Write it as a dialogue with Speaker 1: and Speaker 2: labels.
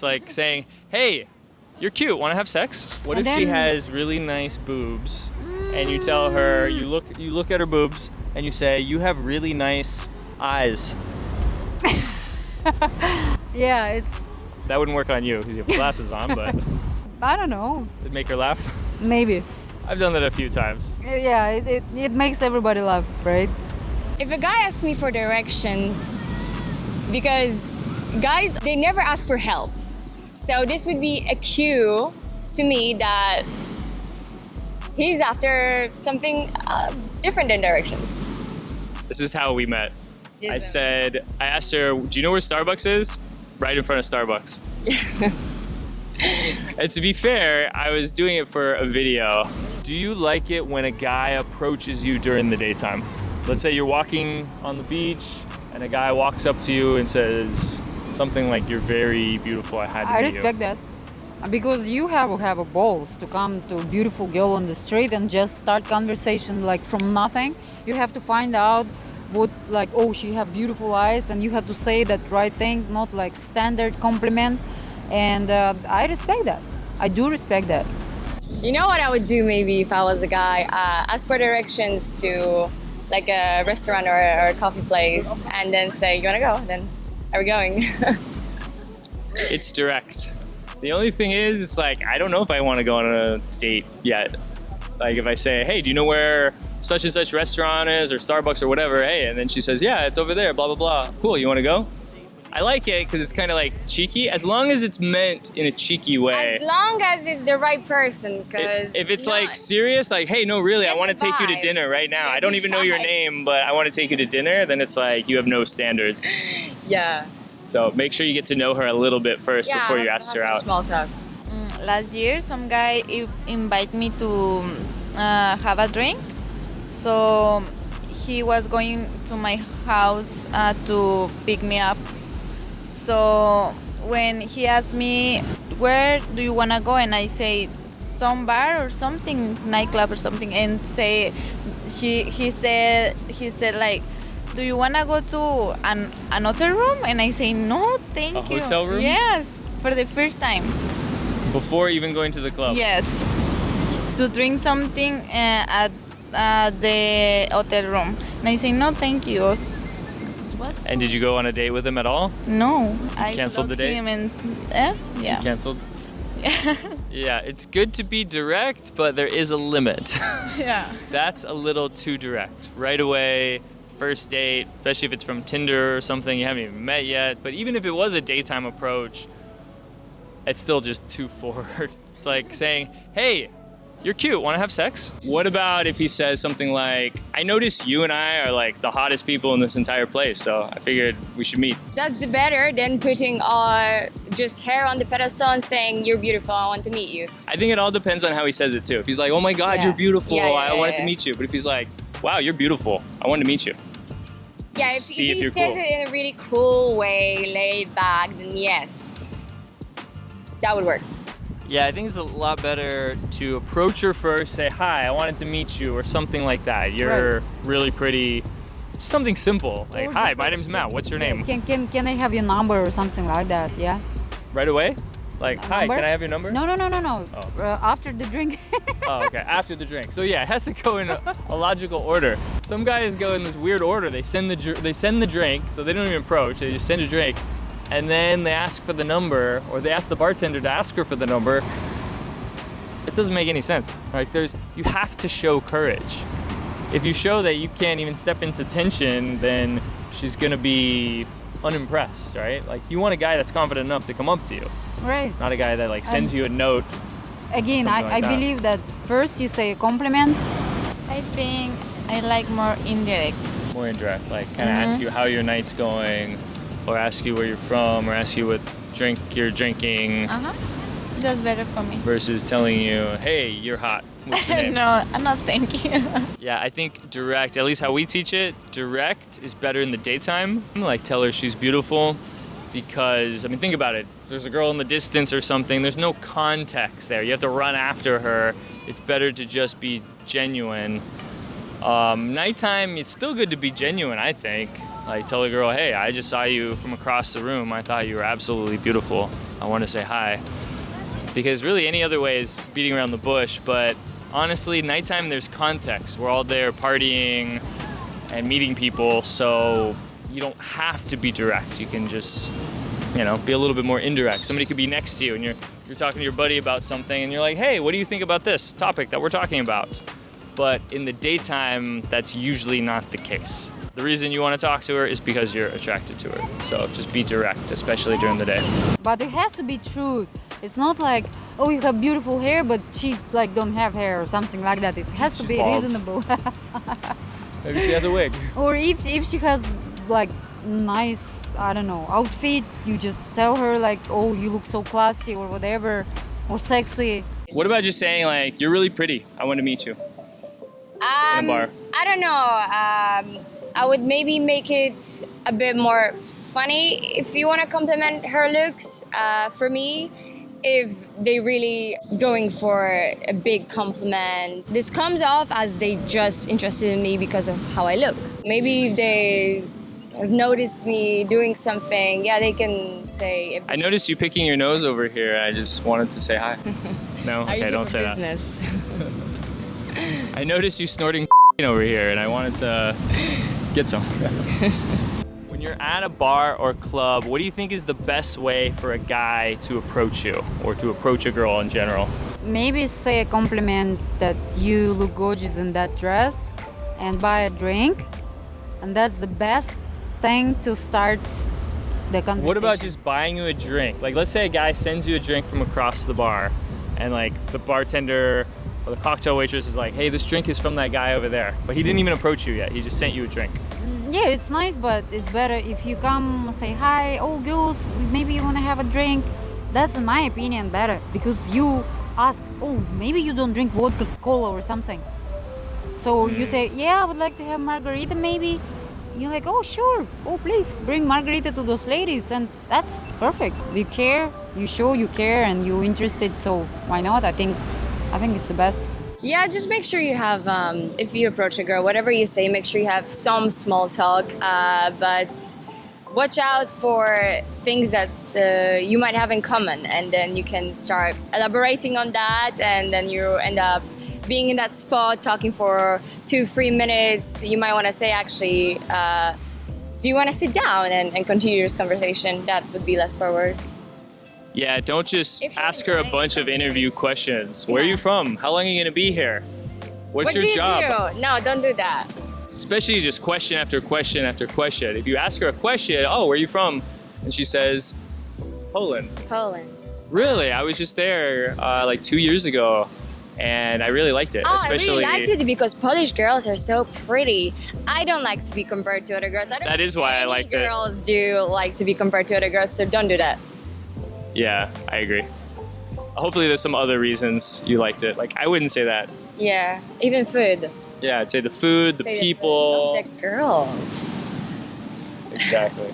Speaker 1: It's like saying, hey, you're cute, wanna have sex? What
Speaker 2: And
Speaker 1: if she
Speaker 2: then-
Speaker 1: has really nice boobs and you tell her, you look at her boobs and you say, you have really nice eyes.
Speaker 2: Yeah, it's,
Speaker 1: That wouldn't work on you because you have glasses on, but
Speaker 2: I don't know,
Speaker 1: it'd make her laugh.
Speaker 2: maybe.
Speaker 1: I've done that a few times.
Speaker 2: Yeah, it makes everybody laugh, right?
Speaker 3: If a guy asks me for directions, because guys, they never ask for help. So this would be a cue to me that he's after something different than directions.
Speaker 1: This is how we met. I asked her, do you know where Starbucks is? Right in front of Starbucks. And to be fair, I was doing it for a video. Do you like it when a guy approaches you during the daytime? Let's say you're walking on the beach and a guy walks up to you and says something like, you're very beautiful, I had to
Speaker 2: I
Speaker 1: meet
Speaker 2: respect that. Because you have a balls to come to a beautiful girl on the street and just start conversation like from nothing. You have to find out what, like, oh, she have beautiful eyes, and you have to say that right thing, not like standard compliment. And I respect that. I do respect that.
Speaker 3: You know what I would do maybe if I was a guy? Ask for directions to like a restaurant or a coffee place and then say, you wanna go? Then are we going?
Speaker 1: It's direct. The only thing is, it's like, I don't know if I want to go on a date yet. Like if I say, hey, do you know where such and such restaurant is or Starbucks or whatever? Hey, and then she says, yeah, it's over there, blah, blah, blah. Cool, you want to go? I like it because it's kind of like cheeky, as long as it's meant in a cheeky way.
Speaker 3: As long as it's the right person, because
Speaker 1: If it's like serious, like, hey, no, really, I
Speaker 3: Get
Speaker 1: want to
Speaker 3: the
Speaker 1: take you to
Speaker 3: vibe.
Speaker 1: dinner right now.
Speaker 3: Get
Speaker 1: I don't
Speaker 3: the
Speaker 1: even know your
Speaker 3: vibe.
Speaker 1: name, but I want to take you to dinner, then it's like you have no standards.
Speaker 3: yeah,
Speaker 1: So make sure you get to know her a little bit first before you ask her
Speaker 3: have
Speaker 1: out.
Speaker 3: some small talk.
Speaker 4: Last year, some guy invited me to have a drink. So he was going to my house to pick me up. So when he asked me, where do you want to go? And I say, some bar or something, nightclub or something. And he said like, do you want to go to another room? And I say, no, thank
Speaker 1: A
Speaker 4: you.
Speaker 1: hotel room?
Speaker 4: Yes, for the first time.
Speaker 1: Before even going to the club.
Speaker 4: Yes, to drink something at the hotel room. And I say, no, thank you. What?
Speaker 1: And did you go on a date with him at all?
Speaker 4: No, I
Speaker 1: canceled the
Speaker 4: blocked
Speaker 1: date?
Speaker 4: him and, yeah.
Speaker 1: Canceled? Yeah, it's good to be direct, but there is a limit.
Speaker 4: Yeah.
Speaker 1: That's a little too direct. Right away, first date, especially if it's from Tinder or something you haven't even met yet. But even if it was a daytime approach, it's still just too forward. It's like saying, hey, you're cute, wanna have sex? What about if he says something like, I notice you and I are like the hottest people in this entire place, so I figured we should meet.
Speaker 3: That's better than putting just hair on the pedestal and saying, you're beautiful, I want to meet you.
Speaker 1: I think it all depends on how he says it too. If he's like, oh my God,
Speaker 3: Yeah.
Speaker 1: you're beautiful,
Speaker 3: Yeah,
Speaker 1: I wanted to
Speaker 3: yeah.
Speaker 1: meet you. But if he's like, wow, you're beautiful, I wanted to meet you.
Speaker 3: Yeah, if
Speaker 1: See if
Speaker 3: he
Speaker 1: you're
Speaker 3: says
Speaker 1: cool.
Speaker 3: it in a really cool way, laid back, then yes, that would work.
Speaker 1: Yeah, I think it's a lot better to approach her first, say, hi, I wanted to meet you, or something like that. You're really pretty. Something simple, like,
Speaker 2: Or
Speaker 1: hi,
Speaker 2: just
Speaker 1: my
Speaker 2: like-
Speaker 1: name's Matt, what's your name?
Speaker 2: Can I have your number or something like that? Yeah.
Speaker 1: Right away? Like, hi,
Speaker 2: Number?
Speaker 1: can I have your number?
Speaker 2: No.
Speaker 1: Oh.
Speaker 2: After the drink.
Speaker 1: Oh, okay, after the drink. So yeah, it has to go in a logical order. Some guys go in this weird order. They send the drink, so they don't even approach, they just send a drink, and then they ask for the number, or they ask the bartender to ask her for the number. It doesn't make any sense. Like you have to show courage. If you show that you can't even step into tension, then she's gonna be unimpressed, right? Like you want a guy that's confident enough to come up to you,
Speaker 2: Right.
Speaker 1: not a guy that like sends
Speaker 2: And-
Speaker 1: you a note.
Speaker 2: Again,
Speaker 1: Something like
Speaker 2: I
Speaker 1: that.
Speaker 2: believe that first you say a compliment.
Speaker 4: I think I like more indirect.
Speaker 1: More indirect, like kind of ask you how your night's going, or ask you where you're from, or ask you what drink you're drinking,
Speaker 4: That's better for me.
Speaker 1: versus telling you, hey, you're hot. What's your name?
Speaker 4: No, thank you.
Speaker 1: Yeah, I think direct, at least how we teach it, direct is better in the daytime. Like tell her she's beautiful, because, I mean, think about it. If there's a girl in the distance or something, there's no context there. You have to run after her. It's better to just be genuine. Nighttime, it's still good to be genuine, I think. Like tell a girl, hey, I just saw you from across the room. I thought you were absolutely beautiful. I want to say hi. Because really any other way is beating around the bush, but honestly, nighttime there's context. We're all there partying and meeting people, so you don't have to be direct. You can just, you know, be a little bit more indirect. Somebody could be next to you and you're talking to your buddy about something and you're like, hey, what do you think about this topic that we're talking about? But in the daytime, that's usually not the case. The reason you want to talk to her is because you're attracted to her. So just be direct, especially during the day.
Speaker 2: But it has to be truth. It's not like, oh, you have beautiful hair, but she like don't have hair or something like that. It has to
Speaker 1: She's
Speaker 2: be
Speaker 1: bald.
Speaker 2: reasonable.
Speaker 1: Maybe she has a wig.
Speaker 2: Or if she has like nice, I don't know, outfit, you just tell her like, oh, you look so classy or whatever, or sexy.
Speaker 1: What about just saying like, you're really pretty, I want to meet you in a bar?
Speaker 3: I don't know. I would maybe make it a bit more funny if you want to compliment her looks. For me, if they really going for a big compliment, this comes off as they just interested in me because of how I look. Maybe if they have noticed me doing something, yeah, they can say.
Speaker 1: I noticed you picking your nose over here. I just wanted to say hi. No?
Speaker 3: Are you
Speaker 1: Okay,
Speaker 3: here
Speaker 1: don't
Speaker 3: for
Speaker 1: say
Speaker 3: business?
Speaker 1: that. I noticed you snorting over here and I wanted to get some. When you're at a bar or club, what do you think is the best way for a guy to approach you or to approach a girl in general?
Speaker 2: Maybe say a compliment that you look gorgeous in that dress and buy a drink. And that's the best thing to start the conversation.
Speaker 1: What about just buying you a drink? Like, let's say a guy sends you a drink from across the bar, and like the bartender or the cocktail waitress is like, hey, this drink is from that guy over there. But he didn't even approach you yet. He just sent you a drink.
Speaker 2: Yeah, it's nice, but it's better if you come say hi, oh girls, maybe you want to have a drink. That's in my opinion better, because you ask, oh, maybe you don't drink vodka, cola or something. So you say, yeah, I would like to have margarita maybe. You're like, oh sure, oh please bring margarita to those ladies, and that's perfect. You care, you show you care and you're interested, so why not? I think it's the best.
Speaker 3: Yeah, just make sure you have, if you approach a girl, whatever you say, make sure you have some small talk, but watch out for things that you might have in common, and then you can start elaborating on that, and then you end up being in that spot talking for 2-3 minutes. You might want to say, actually, do you want to sit down and continue this conversation? That would be less forward.
Speaker 1: Yeah, don't just
Speaker 3: If you're
Speaker 1: ask her a
Speaker 3: right.
Speaker 1: bunch of interview questions. Where are
Speaker 3: Yeah.
Speaker 1: you from? How long are you going to be here? What's
Speaker 3: What
Speaker 1: your
Speaker 3: do you
Speaker 1: job?
Speaker 3: do? No, don't do that.
Speaker 1: Especially just question after question after question. If you ask her a question, oh, where are you from? And she says, Poland.
Speaker 3: Poland.
Speaker 1: Really? I was just there like 2 years ago and I really liked it.
Speaker 3: Oh,
Speaker 1: Especially
Speaker 3: I really liked it because Polish girls are so pretty. I don't like to be compared to other girls. I don't
Speaker 1: That
Speaker 3: think
Speaker 1: is why I
Speaker 3: any
Speaker 1: liked it.
Speaker 3: girls do like to be compared to other girls, so don't do that.
Speaker 1: Yeah, I agree. Hopefully there's some other reasons you liked it. Like I wouldn't say that.
Speaker 3: Yeah, even food.
Speaker 1: Yeah, I'd say the food, the
Speaker 3: Say
Speaker 1: people.
Speaker 3: The girls.
Speaker 1: Exactly.